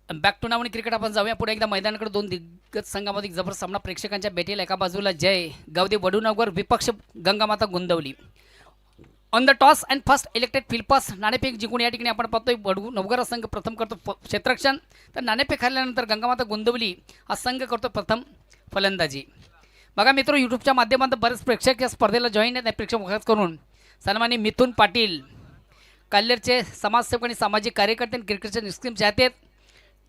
Back to नावणी cricket आपण जाऊया पुढे एकदा मैदानाकडे. दोन दिग्गज संघामध्ये जबर सामना प्रेक्षकांच्या भेटेल. एका बाजूला जय गावदे वडूनगर, विपक्ष Gangamata Gondavali. On the toss and first elected फिल्पास नाणेफेक जिंकून या ठिकाणी आपण पाहतोय वडूनगर संघ प्रथम करतो क्षेत्ररक्षण, तर नाणेफेक हरल्यानंतर गंगामाता गोंदवली हा संघ करतो प्रथम फलंदाजी. बघा मित्र, यूट्यूबच्या माध्यमातून बरेच प्रेक्षक या स्पर्धेला जॉईन आहेत. प्रेक्षक मुखात करून सन्माननीय मिथुन पाटील काल्हेरचे समाजसेवक आणि सामाजिक कार्यकर्ते आणि क्रिकेटचे निष्क्रीम चाहते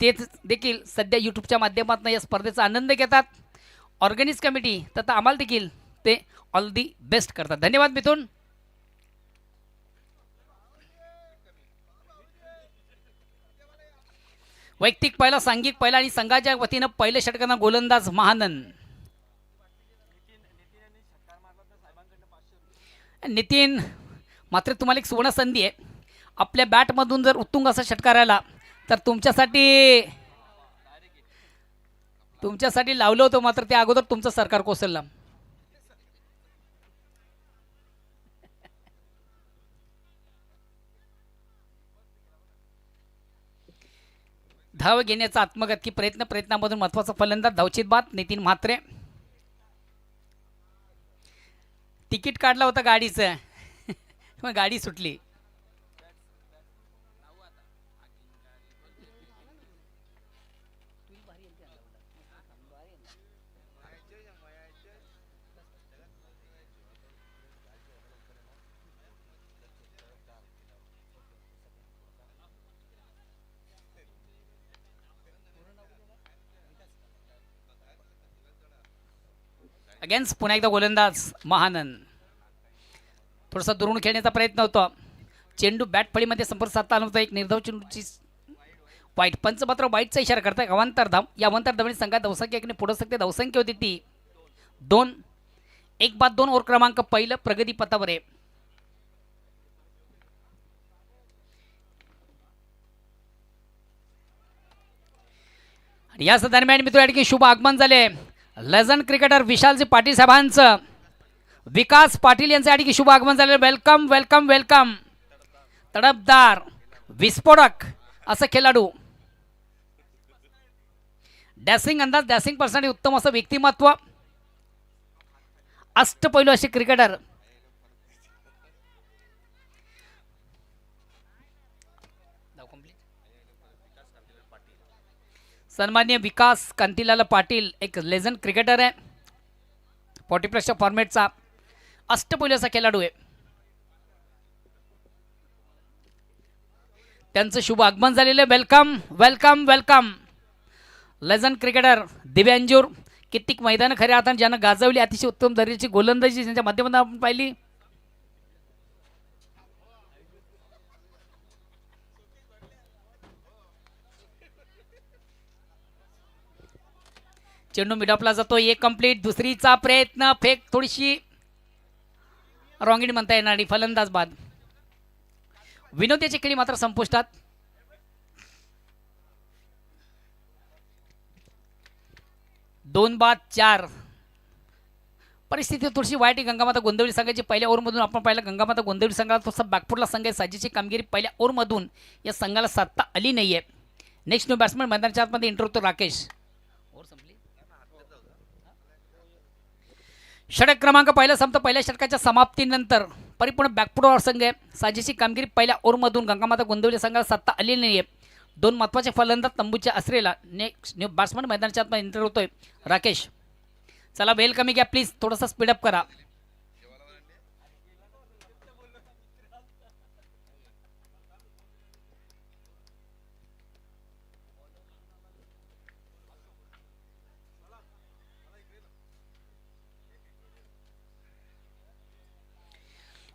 ते देखील सध्या यूट्यूबच्या माध्यमातून या स्पर्धेचा आनंद घेतात. ऑर्गनाइज कमिटी तथा आम्हाला देखील ते ऑल दी बेस्ट करतात. धन्यवाद मिथुन. वैयक्तिक पहिला, सांघिक पहिला आणि संघाच्या वतीनं पहिले षटकांना गोलंदाज महानंद नितीन. मात्र तुम्हाला एक सुवर्ण संधी आहे. आपल्या बॅटमधून जर उत्तुंग असा षटकार आला तर तुमच्यासाठी लावलं होतं, मात्र त्या अगोदर तुमचं सरकार कोसळलं. धाव घेण्याचा आत्मघातकी प्रयत्नामधून महत्वाचा फलंदाज धावचित बाद नितीन म्हात्रे. तिकीट काढलं होतं गाडीचं मग गाडी सुटली. अगेन्स्ट पुन्हा एकदा गोलंदाज महानंद. थोडासा दुरून खेळण्याचा प्रयत्न होता. चेंडू बॅट फळीमध्ये संपर्क साधता आला होता. एक निर्धाव चेंडूची वाईट. पंच मात्र वाईटचा इशारा करताय. अवांतर धाव. या अवांतर धावणे संघात धावसंख्या एकीने पुढे सकते. धावसंख्या होती ती 2. 1-2 ओव्हर क्रमांक पहिलं प्रगती पथावर आहे. याच दरम्यान मित्र या ठिकाणी शुभ आगमन झाले. लेजंड क्रिकेटर विशालजी पाटील साहेबांचं विकास पाटील यांचं या ठिकाणी शुभ आगमन झाले. Welcome welcome welcome. तडपदार विस्फोटक असं खेळाडू, डॅसिंग अंदाज, डॅसिंग पर्सेंटेज उत्तम असं व्यक्तिमत्व, अष्टपैलू असे क्रिकेटर. सन्माननीय विकास कांतीलाल पाटील एक लेजंड क्रिकेटर आहे. 40+ फॉर्मॅटचा अष्टपैलू असा खेळाडू आहे. त्यांचं शुभ आगमन झालेलं आहे. Welcome welcome welcome. Legend cricketer दिव्यांजूर. कित्येक मैदानं खऱ्या अर्थाने ज्यानं गाजवली. अतिशय उत्तम दर्जाची गोलंदाजी त्यांच्या माध्यमातून आपण पाहिली. चेंडू मिडॉपला जातो. एक कंप्लीट. दुसरीचा प्रयत्न, फेक थोडीशी रॉंगिड म्हणता येणार आणि फलंदाज बाद. विनोदीची खेळी मात्र संपुष्टात. दोन बाद 4. परिस्थिती थोडीशी वाईट आहे गंगामाता गोंदवली संघाची. पहिल्या ओव्हरमधून आपण पाहिलं गंगामाता गोंदवली संघाला थोडासा बॅकफुटला संघ आहे. साजेची कामगिरी पहिल्या ओव्हरमधून या संघाला साधता आली नाहीये. नेक्स्ट न्यू बॅट्समन मैदानाच्या आतमध्ये एंटर होतो राकेश. षटक क्रमांक पहिला संपतो. पहिल्या षटकाच्या समाप्तीनंतर परिपूर्ण बॅकफुटवर संघ आहे. साजेची कामगिरी पहिल्या ओव्हरमधून गंगामाता गोंदवली संघाला साधता आली नाहीये. 2 महत्त्वाचे फलंदाज तंबूच्या असलेला नेक्स्ट न्यू बॅट्समन मैदानाच्या आतमध्ये एंटर होतोय राकेश. चला वेल कमी घ्या प्लीज, थोडासा स्पीडअप करा.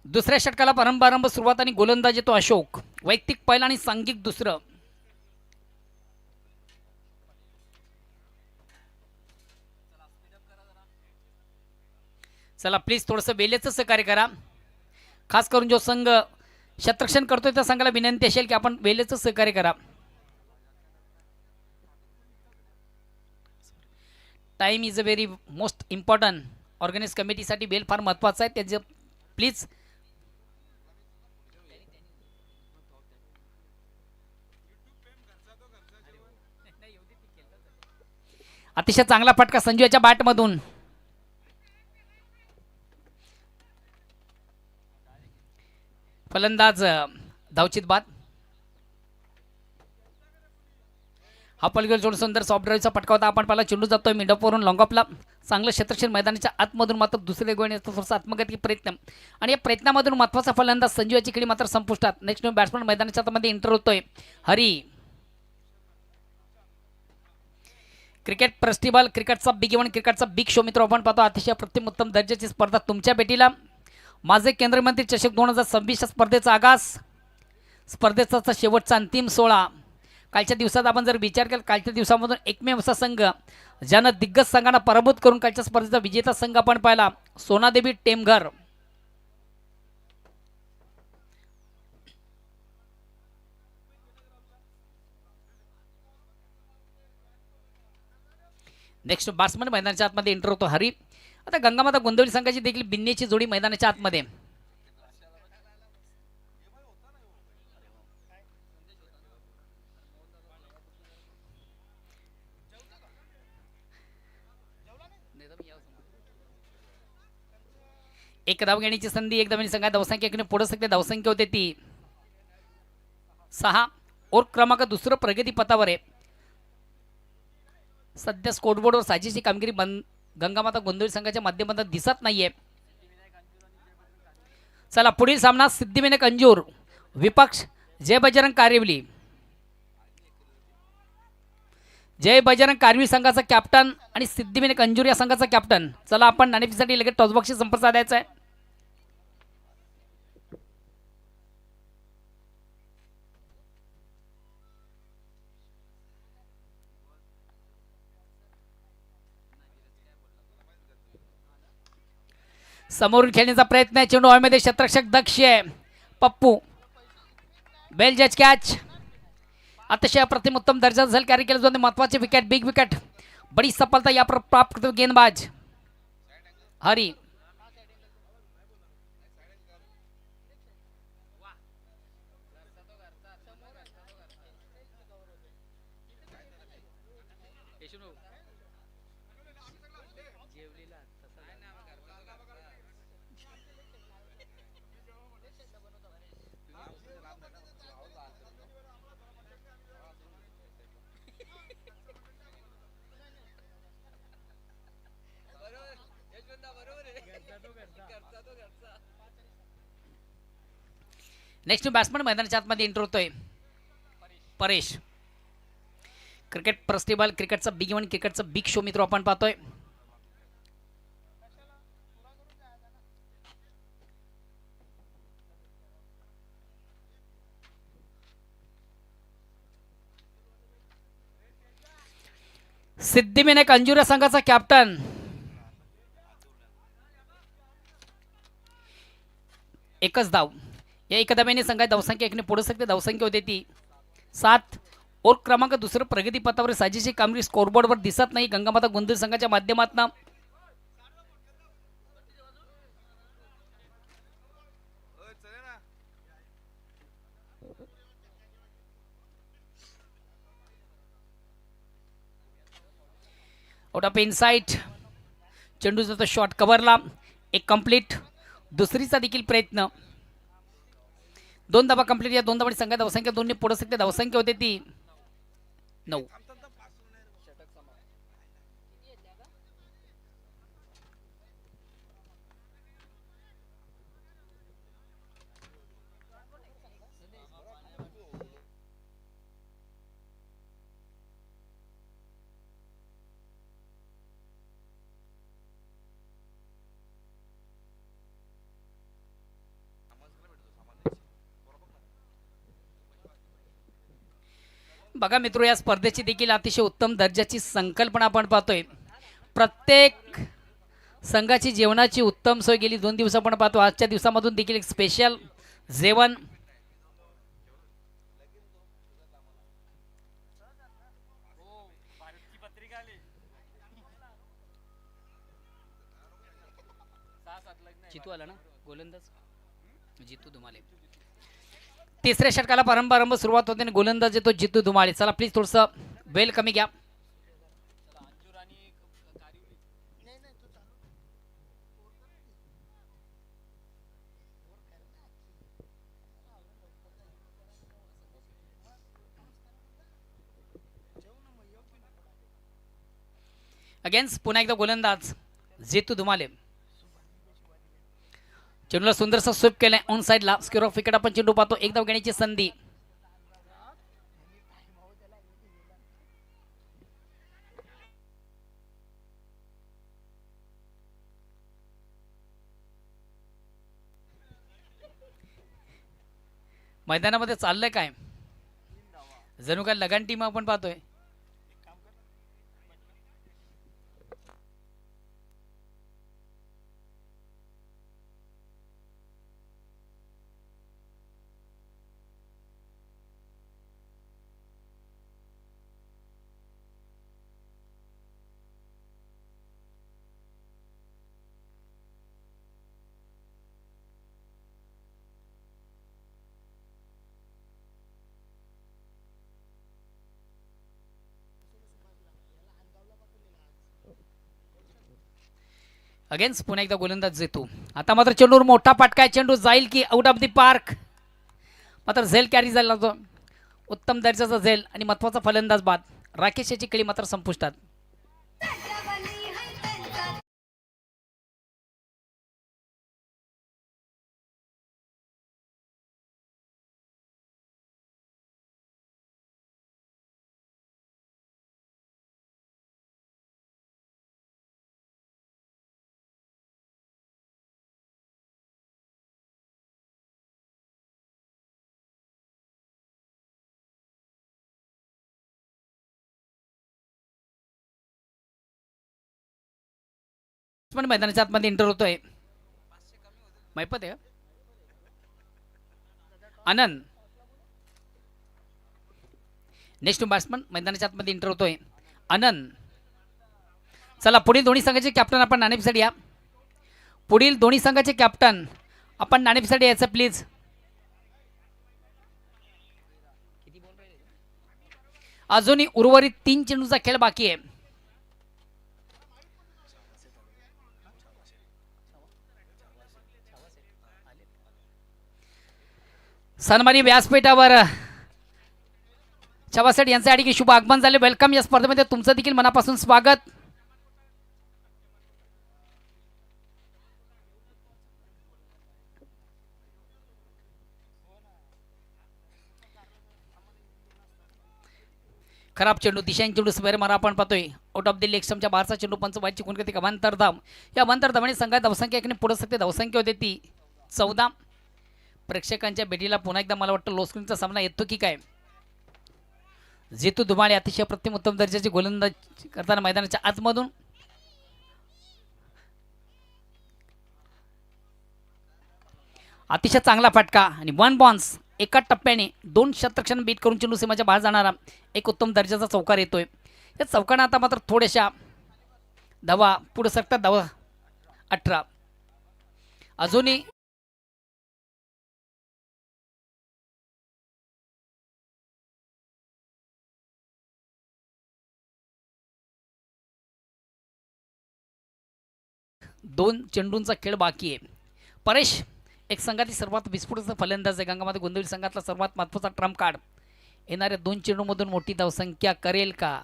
दुसऱ्या षटकाला प्रारंभ सुरुवात आणि गोलंदाज येतो अशोक. वैयक्तिक पहिला आणि सांघिक दुसरं. चला प्लीज थोडंसं वेळेचं सहकार्य करा. खास करून जो संघ क्षेत्ररक्षण करतोय त्या संघाला विनंती असेल की आपण वेळेचं सहकार्य करा. Time is a very most important. Organize कमिटीसाठी वेळ फार महत्त्वाचा आहे. त्याचं प्लीज अतिशय चांगला फटका संजूच्या बॅटमधून. फलंदाज धावचित बाद. हा पलगेल जोड सुंदर सॉफ्ट ड्राईव्हचा फटका होता. आपण पाहिला चेंडू जातोय मिडअपवरून लॉंगऑफला. चांगलं क्षेत्रक्षण मैदानाच्या आतमधून मात्र दुसरे गोल येतो थोडासा आत्मघातकी प्रयत्न आणि या प्रयत्नामधून महत्त्वाचा फलंदाज संजूची खेळी मात्र संपुष्टात. नेक्स्ट बॅट्समन मैदानाच्या आतमध्ये एंटर होतोय हरी. क्रिकेट फेस्टिवल क्रिकेटचा बिग इव्हेंट क्रिकेटचा बिग शो मित्र आपण पाहतो. अतिशय प्रतिम उत्तम दर्जाची स्पर्धा तुमच्या भेटीला. माझे केंद्रीय मंत्री चषक 2026 स्पर्धेचा आगास. स्पर्धेचा शेवटचा अंतिम सोहळा. कालच्या दिवसात आपण जर विचार केला कालच्या दिवसामधून एकमेव असा संघ ज्यानं दिग्गज संघांना पराभूत करून कालच्या स्पर्धेचा विजेता संघ आपण पाहिला सोनादेवी टेमघर. नेक्स्ट बॅट्समन मैदानाच्या आतमध्ये एंटर होतो हरी. आता गंगामाता गोंदवली संघाची देखील बिन्नीची जोडी मैदानाच्या आतमध्ये. एक धाव घेण्याची संधी. एक धावणी संघात धावसंख्या एकने पुढे सकते. धावसंख्या होते ती 6. ओर क्रमांक दुसरं प्रगती पथावर आहे. सध्या स्कोरबोर्डवर साजेशी कामगिरी गंगामाता गोंदवली संघाच्या माध्यमातून दिसत नाहीये. चला पुढील सामना सिद्धिविनायक अंजूर विपक्ष जय बजरंग कारिवली. जय बजरंग कारवी संघाचा कॅप्टन आणि सिद्धिविनायक अंजूर या संघाचा कॅप्टन. चला आपण नाणेफेकीसाठी लगेच टॉसबॉक्सशी संपर्क साधायचा आहे. समोरून खेळण्याचा प्रयत्न आहे. चेंडू हवेमध्ये क्षेत्ररक्षक दक्ष आहे पप्पू. बेल जज कॅच. अतिशय प्रतिम उत्तम दर्जा झल कॅरी केलं जाते. महत्वाचे विकेट बिग विकेट बड़ी सफलता या प्राप्त करतो गेंदबाज हरी. नेक्स्ट बॅट्समन मैदानाच्या आतमध्ये एंटर होतोय परेश. क्रिकेट फेस्टिवल क्रिकेटचा बिग इव्हेंट क्रिकेटचा बिग शो मित्र आपण पाहतोय. सिद्धिविनायक अंजूर संघाचा कॅप्टन. एकच धाव. या एका धावेने संघात धावसंख्या एकने पुढे सकते. धावसंख्या होते ती 7. ओर क्रमांक दुसरं प्रगती पथावर साजेशी कामगिरी स्कोरबोर्डवर दिसत नाही गंगामाता गोंदवली संघाच्या माध्यमातून. Out of insight. चेंडू जातो शॉट कव्हरला. एक कंप्लीट. दुसरीचा देखील प्रयत्न. 2 धावा कंप्लीट. या 2 धावांनी संघात धावसंख्या 2 ने पुढे सकते. धावसंख्या होते ती 9. बघा मित्रो या स्पर्धेची देखील अतिशय उत्तम दर्जाची संकल्पना आपण पाहतोय. प्रत्येक संघाची जेवणाची उत्तम सोय गेली 2 दिवस आपण पाहतो. आजच्या दिवसामधून देखील एक स्पेशल जेवण. चितू आला ना. गोलंदाज जितू धुमाळे. तिसऱ्या षटकाला प्रारंभ सुरुवात होते आणि गोलंदाज येतो जितू धुमाळे. चला प्लीज थोडस वेल कमी घ्या. अगेन्स्ट पुन्हा एकदा गोलंदाज जितू धुमाले. चेंडूला सुंदरसा स्वीप केलाय ऑन साइडला. स्क्वेअर ऑफ विकेट आपण चेंडू पाहतो. एक धाव घेण्याची संधी. मैदानामध्ये चाललंय काय जणू काय लगान टीम आपण पाहतोय. अगेन्स्ट पुन्हा एकदा गोलंदाज येतो. आता मात्र चेंडूवर मोठा फटका आहे. चेंडू जाईल की आउट ऑफ द पार्क. मात्र झेल कॅरी झाला तो. उत्तम दर्जाचा झेल आणि महत्वाचा फलंदाज बाद. राकेश याची कळी मात्र संपुष्टात. पण मैदानाच्या आतमध्ये इंटर होतोय. मैपत आहे आनंद. नेक्स्ट बॅट्समन मैदानाच्या आतमध्ये इंटर होतोय आनंद. चला पुढील दोन्ही संघाचे कॅप्टन आपण नाणेफेसाठी या. पुढील दोन्ही संघाचे कॅप्टन आपण नाणेफेसाठी यायचं प्लीज. अजूनही उर्वरित 3 चेंडूचा खेळ बाकी आहे. सन्मानी व्यासपीठावर छवासेठ यांचे अडीकी शुभ आगमन झाले. वेलकम या स्पर्धेमध्ये तुमचं देखील मनापासून स्वागत. खराब चेंडू दिशांनी चेंडू स्क्वेअर मारा आपण पाहतोय. आउट ऑफ द लेग स्टंपच्या बाहेरचा चेंडू पंच वाईटची खूण करते. अवांतरधाम या अवांतरधामाने संघात धावसंख्या एकाने पुढे सकते. धावसंख्या होते ती 14. प्रेक्षकांच्या भेटीला पुन्हा एकदा मला वाटतं लोस्क्रीनचा सामना येतो की काय. जितू धुमाळे अतिशय प्रतिम उत्तम दर्जाची गोलंदाजी करताना मैदानाच्या आतमधून. अतिशय चांगला फटका आणि 1 बॉन्स. एका टप्प्याने 2 शतक्षण बीट करून चेंडू सीमाच्या बाहेर जाणारा एक उत्तम दर्जाचा चौकार येतोय. या चौकाने आता मात्र थोड्याशा धावा पुढे सरकतात. धावा 18. अजूनही दोन चेंडूंचा खेळ बाकी आहे. परेश एक संघातील सर्वात विस्फोटक फलंदाज आहे. गंगामाता गोंदिवली संघातला सर्वात महत्त्वाचा ट्रम्प कार्ड. येणाऱ्या 2 चेंडूमधून मोठी धावसंख्या करेल का.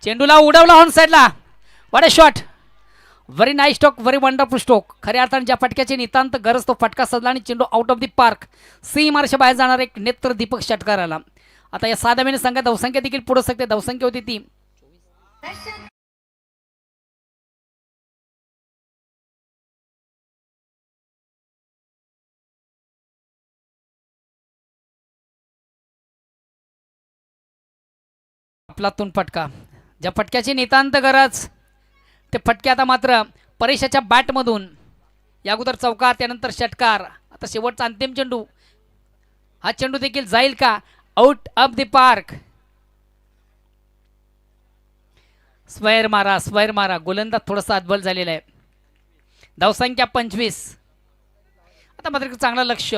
चेंडूला उडवला ऑन साइडला. What a shot. Very nice stroke. Very wonderful stroke. खऱ्या अर्थाने ज्या फटक्याची नितांत गरज तो फटका सजला आणि चेंडू आउट ऑफ द पार्क. सीमारेषा बाहेर जाणार एक नेत्र दीपक षटकार आला. आता या 6 धावेने संघात धावसंख्या देखील पुढे सकते. धावसंख्या होती ती आपलातून फटका. ज्या फटक्याची नितांत गरज ते फटके आता मात्र परेशाच्या बॅटमधून. या अगोदर चौकार त्यानंतर षटकार. आता शेवटचा अंतिम चेंडू. हा चेंडू देखील जाईल का out of the park. Square मारा. गोलंदाज थोडासा अद्भल झालेला आहे. धावसंख्या 25. आता मात्र एक चांगलं लक्ष.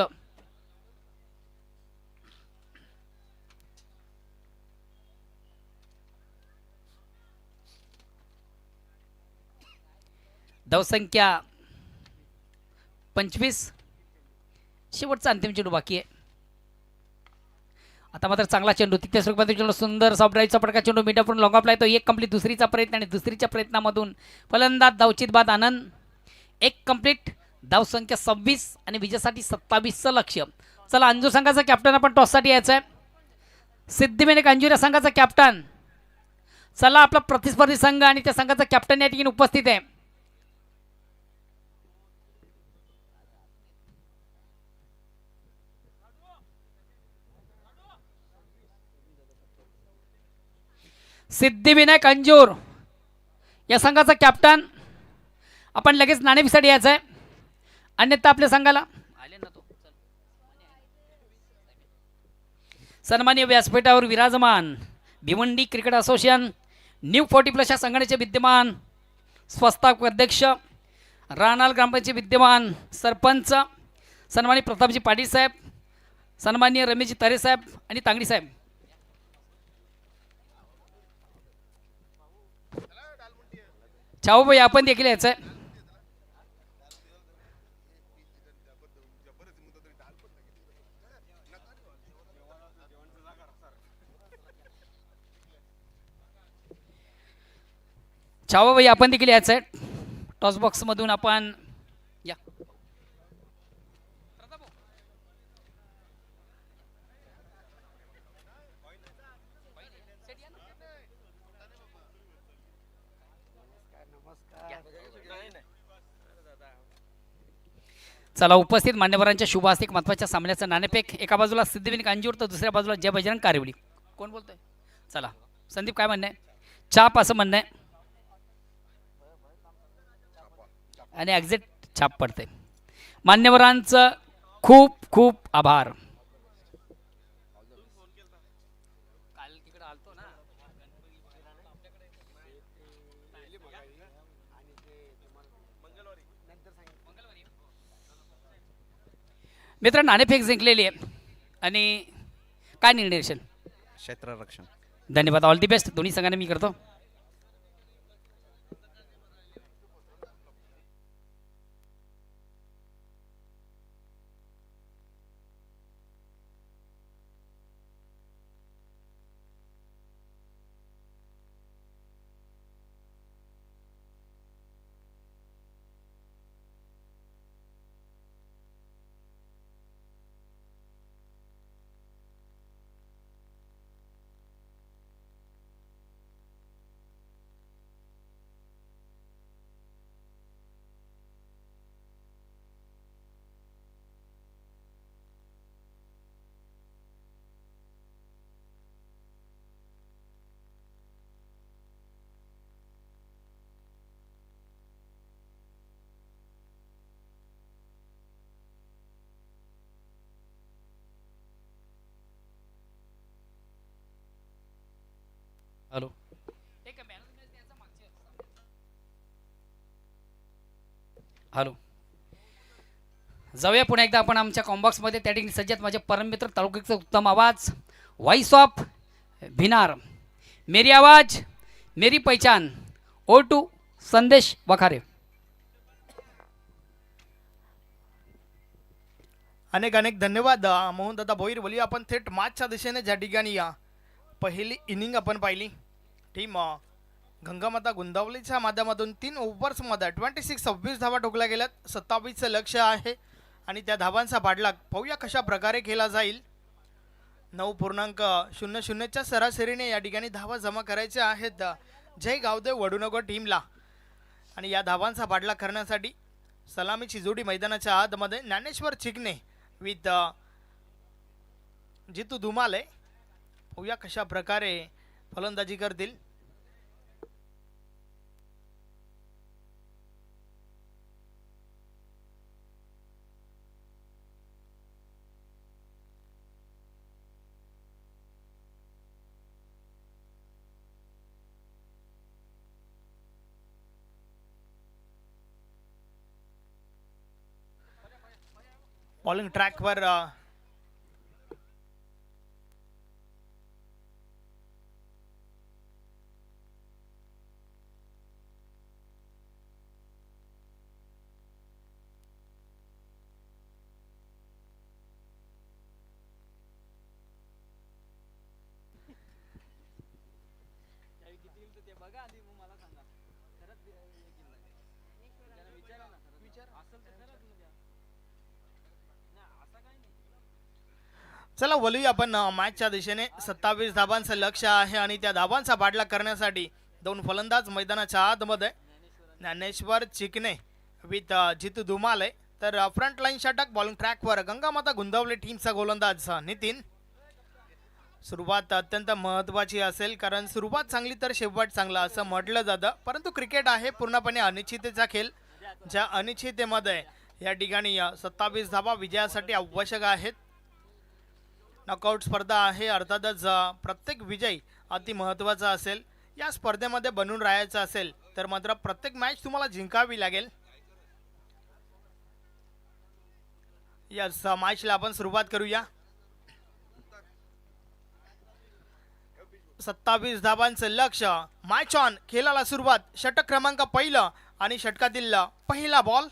धावसंख्या 25. शेवटचा अंतिम चेंडू बाकी आहे. आता मात्र चांगला चेंडू तिथे स्वरूपातील चेंडू सुंदर सॉफ्ट ड्राईव्हचा पडका चेंडू मीटरवरून लॉंग ऑफला येतो. एक कंप्लीट दुसरीचा प्रयत्न आणि दुसरीच्या प्रयत्नामधून फलंदाज धावचित बाद आनंद. एक कंप्लीट धावसंख्या 26 आणि विजयासाठी 27चं लक्ष्य. चला अंजूर संघाचा कॅप्टन आपण टॉससाठी यायचं आहे. सिद्धिविनायक अंजूर या संघाचा कॅप्टन. चला आपला प्रतिस्पर्धी संघ आणि त्या संघाचा कॅप्टन या ठिकाणी उपस्थित आहे. सिद्धिविनायक अंजूर या संघाचा कॅप्टन आपण लगेच नाणेफेकीसाठी यायचं आहे. अन्यथा आपल्या संघाला सन्माननीय व्यासपीठावर विराजमान भिवंडी क्रिकेट असोसिएशन न्यू 40+ या संघटनेचे विद्यमान स्वस्ताक अध्यक्ष, राणाल ग्रामपंचायतचे विद्यमान सरपंच सन्माननीय प्रतापजी पाटील साहेब, सन्माननीय रमेशजी तरे साहेब आणि तांगडी साहेब. छाऊभाई आपण देखील यायचं आहे. छाऊभाई आपण देखील यायचं आहे. टॉस बॉक्समधून आपण या. चला उपस्थित मान्यवरांच्या शुभ हस्ते महत्वाच्या सामन्याचं नाणेफेक. एका बाजूला सिद्धिविनायक अंजूर तर दुसऱ्या बाजूला जय बजरंग कारिवली. कोण बोलतोय? चला संदीप काय म्हणणं आहे? छाप असं म्हणणं आहे आणि एक्झॅक्ट छाप पडते. मान्यवरांचं खूप खूप आभार. मित्र नाणेफेक जिंकलेली आहे आणि काय निर्णय? क्षेत्ररक्षण. धन्यवाद. ऑल दी बेस्ट दोन्ही संघांना मी करतो. हॅलो हॅलो जाऊया पुन्हा एकदा आपण आमच्या कॉम्बॉक्समध्ये. त्या ठिकाणी सज्जात माझे परममित्र तालुक्याचा उत्तम आवाज व्हॉइस ऑफ भिनार, मेरी आवाज मेरी पहचान, O2 संदेश वखारे. अनेक अनेक धन्यवाद मोहन दादा भोईर. बोलूया आपण थेट मॅचच्या दिशेने. ज्या ठिकाणी या पहिली इनिंग आपण पाहिली. टीम गंगामाता गुंदावलीच्या माध्यमातून 3 ओव्हर्समध्ये 26 धावा ठोकल्या गेल्यात. 27चं लक्ष आहे आणि त्या धावांचा पाठलाग पाहूया कशा प्रकारे केला जाईल. 9.00च्या सरासरीने या ठिकाणी धावा जमा करायच्या आहेत जय गावदेव वडूनगर टीमला. आणि या धावांचा पाठलाग करण्यासाठी सलामीची जोडी मैदानाच्या आतमध्ये ज्ञानेश्वर चिकणे विथ जितू धुमाले. पाहूया कशा प्रकारे फलंदाजी करतील. बॉलिंग ट्रॅकवर चला वळूया आपण मॅचच्या दिशेने. 27 धाबांचं लक्ष आहे आणि त्या धाबांचा पाठलाग करण्यासाठी दोन फलंदाज मैदानाच्या आतमध्ये. ज्ञानेश्वर चिकणे विथ जितू धुमाले, तर फ्रंट लाईन षटक बॉलिंग ट्रॅकवर गंगामाता गुंदवले टीमचा गोलंदाज नितीन. सुरुवात अत्यंत महत्त्वाची असेल, कारण सुरुवात चांगली तर शेवट चांगला असं म्हटलं जातं. परंतु क्रिकेट आहे पूर्णपणे अनिश्चिततेचा खेळ. ज्या अनिश्चिततेमध्ये या ठिकाणी 27 धाबा विजयासाठी आवश्यक आहेत. नॉकआउट स्पर्धा आहे, अर्थातच प्रत्येक विजय अति महत्त्वाचा असेल. या स्पर्धेमध्ये बनून राहायचं असेल तर मात्र प्रत्येक मॅच तुम्हाला जिंकावी लागेल. या मॅचला आपण सुरुवात करूया. 27 धाबांचं लक्ष, मॅच ऑन. खेळाला सुरुवात. षटक क्रमांक पहिलं आणि षटकातील पहिला बॉल.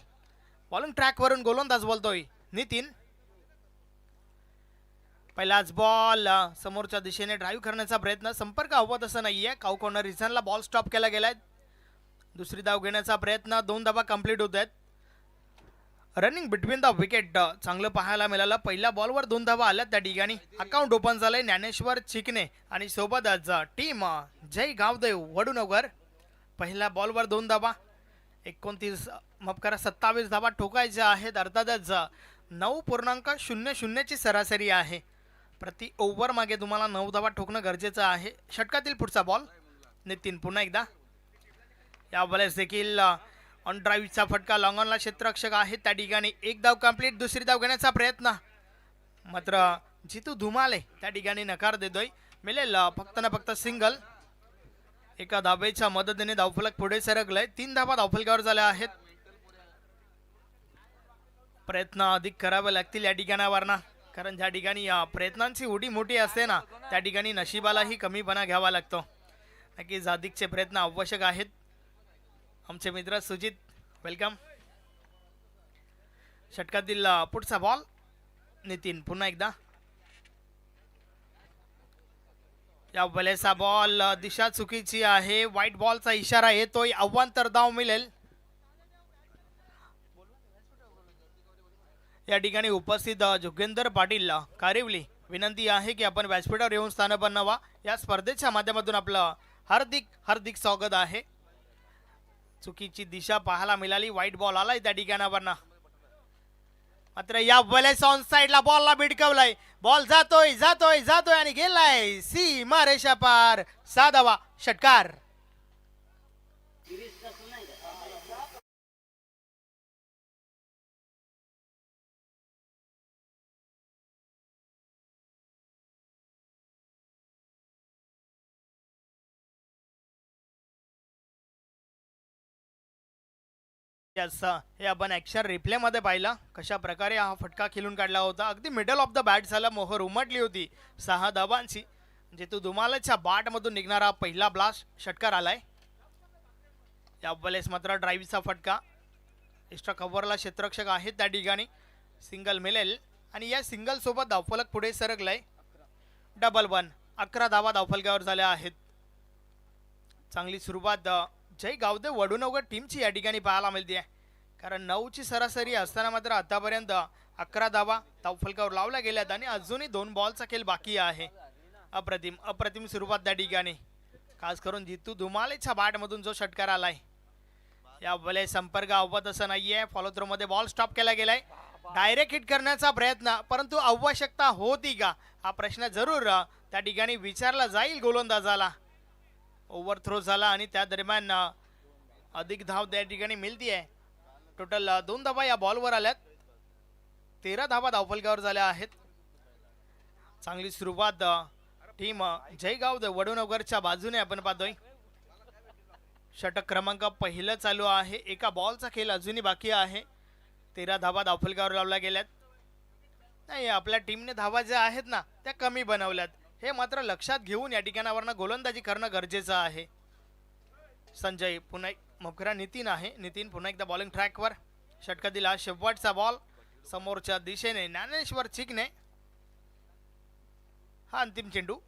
बॉलिंग ट्रॅकवरून गोलंदाज बोलतोय नितीन. पहिलाच बॉल समोरच्या दिशेने ड्राईव्ह करण्याचा प्रयत्न, संपर्क हवत असं नाहीये. काऊ कॉर्नर रिझनला बॉल स्टॉप केला गेलाय. दुसरी धाव घेण्याचा प्रयत्न, 2 धाबा कंप्लीट होत आहेत. रनिंग बिटवीन द विकेट चांगलं पाहायला मिळालं. पहिल्या बॉलवर 2 धाबा आल्या. त्या ठिकाणी अकाउंट ओपन झालंय ज्ञानेश्वर चिकणे आणि सोबतच टीम जय गावदेव वडुनगर. पहिल्या बॉलवर 2 धाबा, 27 धाबा ठोकायच्या आहेत. अर्थातच 9.00 ची सरासरी आहे. प्रति ओव्हर मागे तुम्हाला 9 धाबा ठोकणं गरजेचं आहे. षटकातील पुढचा बॉल नितीन पुन्हा एकदा. या वेळेस देखील ऑन ड्राईव्हचा फटका. लॉंग ऑनला क्षेत्ररक्षक आहे. त्या ठिकाणी 1 धाव कंप्लीट. दुसरी धाव घेण्याचा प्रयत्न, मात्र जितू धुमाले त्या ठिकाणी नकार देतोय. मिळेल फक्त ना फक्त सिंगल. एका धावेच्या मदतीने धावफलक पुढे सरकलाय. 3 धाबा धावफलकावर झाल्या आहेत. प्रयत्न अधिक करावे लागतील या ठिकाणावरना, कारण ज्या ठिकाणी प्रयत्नांची उडी मोठी असते ना, त्या ठिकाणी नशिबालाही कमीपणा घ्यावा लागतो. नक्कीच अधिकचे प्रयत्न आवश्यक आहेत. आमचे मित्र सुजित, वेलकम. षटकातील पुढचा बॉल नितीन पुन्हा एकदा. या वेळेचा बॉल दिशा चुकीची आहे. व्हाईट बॉलचा इशारा येतोय. अवांतर धाव मिळेल. या ठिकाणी उपस्थित जोगेंद्र पाटील कारिवली, विनंती आहे की आपण व्यासपीठावर येऊन स्थान बनावा. या स्पर्धेच्या माध्यमातून आपलं हार्दिक हार्दिक स्वागत आहे. चुकीची दिशा पाहायला मिळाली. व्हाईट बॉल आलाय त्या ठिकाणावरना, मात्र या वेळेस ऑन साइडला बॉलला भिडकवलाय. बॉल जातोय जातोय जातोय आणि गेलाय सीमा रेषा पार. 6 धावा, षटकार. हे आपण ॲक्शन रिप्ले मध्ये पाहिला कशा प्रकारे हा फटका खेळून काढला होता. अगदी मिडल ऑफ द बॅट झाला. मोहर उमटली होती 6 धाबांची. जितू धुमालेच्या बॅट मधून निघणारा पहिला ब्लास्ट षटकार आलाय. या वेळेस मात्र ड्राईव्हचा फटका. एक्स्ट्रा कव्हरला क्षेत्ररक्षक आहेत. त्या ठिकाणी सिंगल मिळेल आणि या सिंगल सोबत धावफलक पुढे सरकलाय. डबल 1. 11 धावा धावफलकावर झाल्या आहेत. चांगली सुरुवात जय गावदेव वडुनगर टीमची या ठिकाणी पाहायला मिळते, कारण 9ची सरासरी असताना मात्र आतापर्यंत 11 धावा धावफलकावर लावल्या गेल्यात आणि अजूनही 2 बॉलचा खेळ बाकी आहे. अप्रतिम अप्रतिम सुरुवात त्या ठिकाणी, खास करून जितू धुमालेच्या बॅटमधून जो षटकार आलाय. या वेळेस संपर्क अवत असं नाहीये. फॉलो थ्रो मध्ये बॉल स्टॉप केला गेलाय. डायरेक्ट हिट करण्याचा प्रयत्न, परंतु आवश्यकता होती का हा प्रश्न जरूर त्या ठिकाणी विचारला जाईल गोलंदाजाला. ओव्हर थ्रो झाला आणि त्या दरम्यान अधिक धाव त्या ठिकाणी मिळती आहे. टोटल 2 धावा या बॉलवर आल्यात. 13 धावा धावफलकावर झाल्या आहेत. चांगली सुरुवात टीम जयगाव वडुनगरच्या बाजूने आपण पाहतोय. षटक क्रमांक पहिलं चालू आहे. एका बॉलचा खेळ अजूनही बाकी आहे. 13 धावा धावफलकावर लावल्या गेल्यात. नाही, आपल्या टीमने धावा ज्या आहेत ना त्या कमी बनवल्यात, हे मात्र लक्षात घेऊन या ठिकाणावरनं गोलंदाजी करणं गरजेचं आहे. संजय पुन्हा मकरा नितीन आहे. नितीन पुन्हा एकदा बॉलिंग ट्रॅकवर. षटका दिला, शेवटचा बॉल समोरच्या दिशेने ज्ञानेश्वर चिकने. हा अंतिम चेंडू.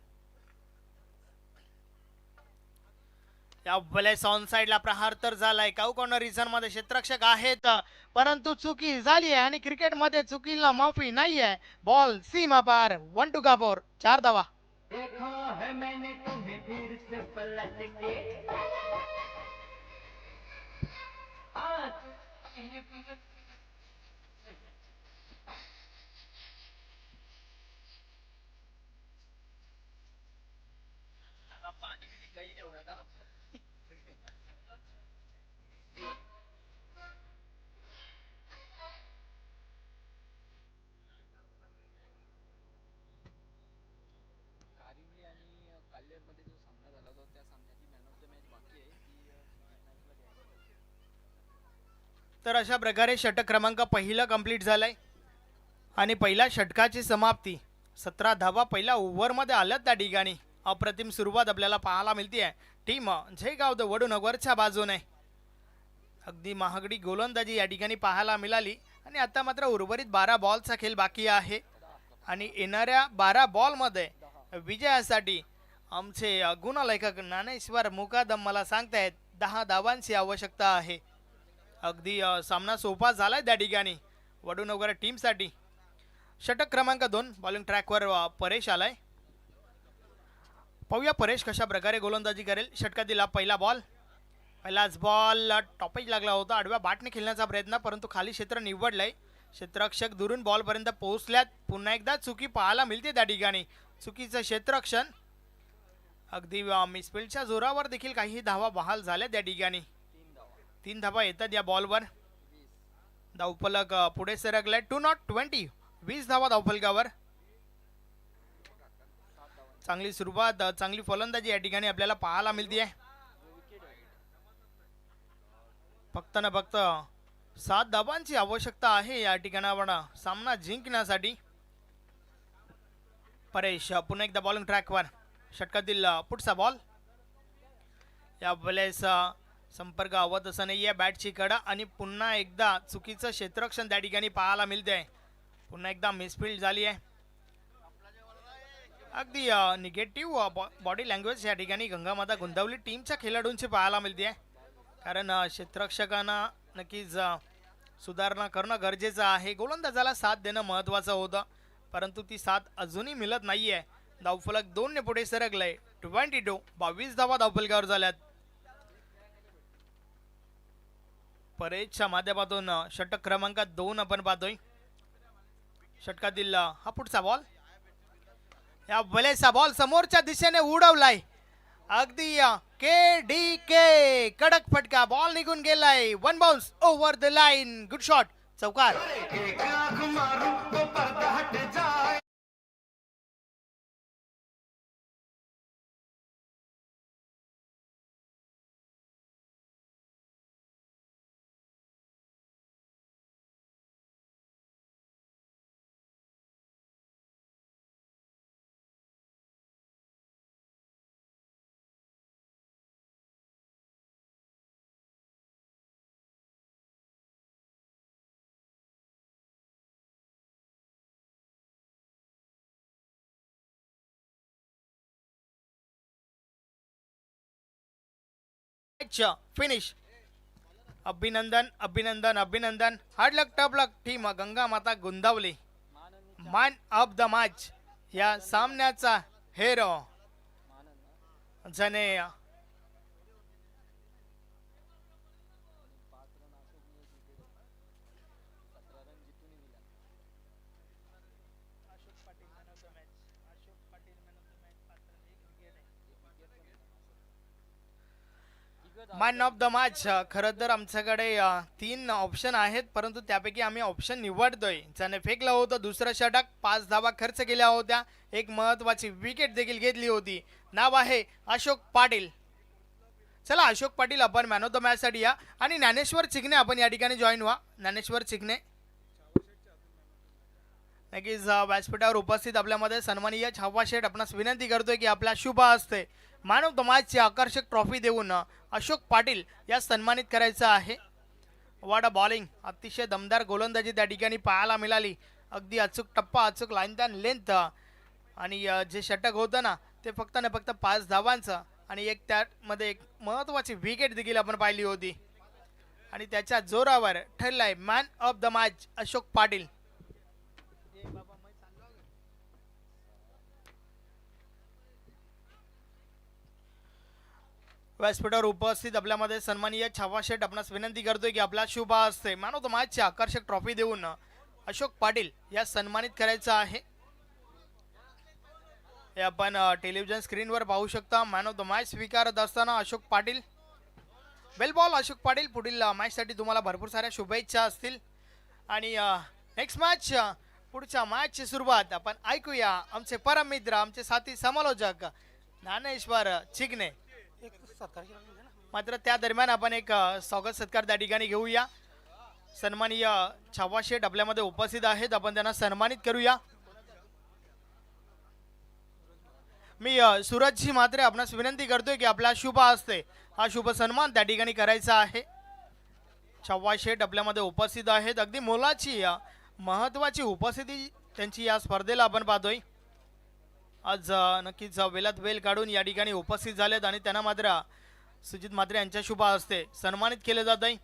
या बलेस ऑन साइडला प्रहार तर झालाय. काऊ कॉर्नर रिझन मध्ये क्षेत्ररक्षक आहेत, परंतु चुकी झाली आहे आणि क्रिकेटमध्ये चुकीला माफी नाही आहे. बॉल सीमा पार. 1 टू का 4. 4 धावा. तर अशा प्रकारे षटक क्रमांक पहिला कंप्लीट झालाय आणि पहिल्या षटकाची समाप्ती 17 धावा पहिल्या ओव्हरमध्ये आल्यात. त्या ठिकाणी अप्रतिम सुरुवात आपल्याला पाहायला मिळते. टीम जयगाव द वडूनगरच्या बाजूने अगदी महागडी गोलंदाजी या ठिकाणी पाहायला मिळाली आणि आता मात्र उर्वरित 12 बॉलचा खेळ बाकी आहे आणि येणाऱ्या 12 बॉलमध्ये विजयासाठी आमचे गुणलेखक ज्ञानेश्वर मुकादम मला सांगतायत 10 धावांची आवश्यकता आहे. अगदी सामना सोपा झालाय त्या ठिकाणी वडूनगर टीमसाठी. षटक क्रमांक 2 बॉलिंग ट्रॅकवर परेश आलाय. पाहूया परेश कशा प्रकारे गोलंदाजी करेल. षटका दिला, पहिला बॉल. पहिलाच बॉल टॉपेज लागला होता. आडव्या बॅटने खेळण्याचा प्रयत्न, परंतु खाली क्षेत्र निवडलंय. क्षेत्ररक्षक दुरून बॉलपर्यंत पोहोचल्यात. पुन्हा एकदा चुकी पाहायला मिळते त्या ठिकाणी. चुकीचं क्षेत्ररक्षण. अगदी मिसफिल्डच्या जोरावर देखील काही धावा बहाल झाल्या त्या ठिकाणी. 3 धावा येतात या बॉलवर. धावफलक पुढे सरकलाय. 2 20 धावा धावफलकावर. चांगली सुरुवात, चांगली फलंदाजी या ठिकाणी आपल्याला पाहायला मिळते. फक्त ना फक्त 7 धावांची आवश्यकता आहे या ठिकाणावर सामना जिंकण्यासाठी. परेश पुन्हा एकदा बॉलिंग ट्रॅकवर. षटकातील पुढचा बॉल. या वेळेस संपर्क आवत असं नाही आहे बॅटची कडा आणि पुन्हा एकदा चुकीचं क्षेत्ररक्षण त्या ठिकाणी पाहायला मिळते. पुन्हा एकदा मिसफिल्ड झाली आहे. अगदी निगेटिव्ह बॉडी लँग्वेज या ठिकाणी गंगामाता गोंदवली टीमच्या खेळाडूंची पाहायला मिळते आहे. कारण क्षेत्ररक्षकांना नक्कीच सुधारणा करणं गरजेचं आहे. गोलंदाजाला साथ देणं महत्त्वाचं होतं, परंतु ती साथ अजूनही मिळत नाही आहे. धावफलक 2 ने पुढे सरकलंय. 22 धावा धावफलकावर झाल्यात. परेशच्या माध्यमातून षटक क्रमांक 2 आपण पाहतोय. षटकातील हा पुढचा बॉल. या वेळेचा बॉल समोरच्या दिशेने उडवलाय. अगदी के डी के कडक फटका. बॉल निघून गेलाय. 1 bounce over the line. Good shot. चौकार. फिनिश. अभिनंदन अभिनंदन अभिनंदन. Hard luck tough luck team Gangamata Gondavali. Man of the match या सामन्याचा हेरो ज्याने मॅन ऑफ द मॅच. खरं तर आमच्याकडे 3 ऑप्शन आहेत, परंतु त्यापैकी आम्ही ऑप्शन निवडतोय ज्याने फेकलं होतं दुसरं षटक. 5 धावा खर्च केल्या होत्या. एक महत्वाची विकेट देखील घेतली होती. नाव आहे अशोक पाटील. चला अशोक पाटील आपण मॅन ऑफ द मॅच साठी या आणि ज्ञानेश्वर चिकणे आपण या ठिकाणी जॉईन व्हा. ज्ञानेश्वर चिकणे नक्कीच व्यासपीठावर उपस्थित आपल्यामध्ये सन्माननीय छावा शेठ आपणास विनंती करतोय की आपल्या शुभ हस्ते मॅन ऑफ द मॅचची आकर्षक ट्रॉफी देऊन अशोक पाटील या सन्मानित करायचं आहे. वाट अ बॉलिंग, अतिशय दमदार गोलंदाजी त्या ठिकाणी पाहायला मिळाली. अगदी अचूक टप्पा, अचूक लाईन दॅन लेंथ आणि जे षटक होतं ना ते फक्त न फक्त 5 धावांचं आणि एक त्यामध्ये एक महत्त्वाची विकेट देखील आपण पाहिली होती आणि त्याच्या जोरावर ठरलाय man of the match Ashok Patil. व्यासपीठावर उपस्थित आपल्यामध्ये सन्माननीय छावा शेठ आपणास विनंती करतोय की आपला शुभ हस्ते मॅन ऑफ द मॅचची आकर्षक ट्रॉफी देऊन अशोक पाटील या सन्मानित करायचं आहे. हे आपण टेलिव्हिजन स्क्रीनवर पाहू शकता. मॅन ऑफ द मॅच स्वीकारत असताना अशोक पाटील. वेल बॉल अशोक पाटील. पुढील मॅचसाठी तुम्हाला भरपूर साऱ्या शुभेच्छा असतील आणि नेक्स्ट मॅच पुढच्या मॅचची सुरुवात आपण ऐकूया आमचे परम मित्र, आमचे साथी समालोचक ज्ञानेश्वर चिगणे. मात्र त्या दरम्यान आपण एक स्वागत सत्कार त्या ठिकाणी घेऊया. सन्माननीय छावा शेठ आपल्यामध्ये उपस्थित आहेत, आपण त्यांना सन्मानित करूया. मी सूरजजी मात्रे आपणास विनंती करतोय की आपला शुभ हस्ते हा शुभ सन्मान त्या ठिकाणी करायचा आहे. छावा शेठ आपल्यामध्ये उपस्थित आहेत. अगदी मोलाची महत्वाची उपस्थिती त्यांची या स्पर्धेला आपण पाहतोय. आज नक्कीच वेलात वेल काढून या ठिकाणी उपस्थित झालेत आणि त्यांना मात्र सुजित म्हात्रे यांच्या शुभ हस्ते सन्मानित केले जात आहे.